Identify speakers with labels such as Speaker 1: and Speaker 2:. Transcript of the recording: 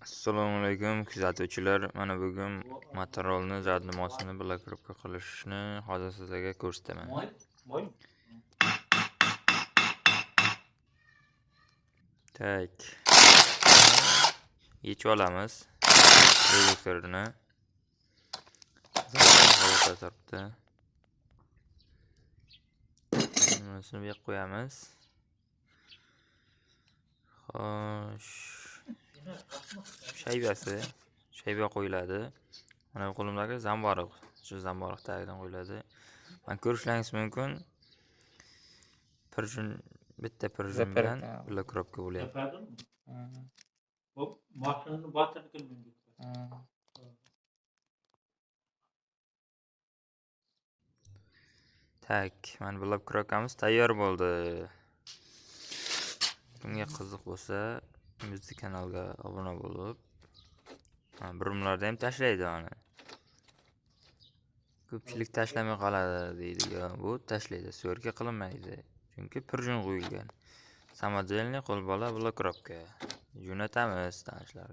Speaker 1: Assalomu alaykum kuzatuvchilar. Mana bugun Motorolni jardimasini blokировка qilishni hozir sizlarga ko'rsataman. Tak. Yechib olamiz. Reduktorni. Holatda turibdi. Bunisini bu yerga qo'yamiz. Xo'sh. Shayba qo'yiladi. Mana bu qo'limdagi zamboriq. Shu zamboriq tagidan qo'yiladi. Mana ko'rishlaringiz mumkin. Bitta purjun bilan blokировка bo'lyapti.
Speaker 2: Bu mashinani batırken
Speaker 1: Tak, mana blokировкamiz tayyor bo'ldi. Kimga qiziq bo'lsa, bizning kanalga obuna bo'lib, birimlarda ham tashlaydi mana. Ko'pchilik tashlamay qoladi deydi-ku, bu tashlaydi, sverka qilinmaydi. Chunki purjun qo'yilgan. Samodelniy qo'lbola blokировка. Jo'natamiz tanishlarga.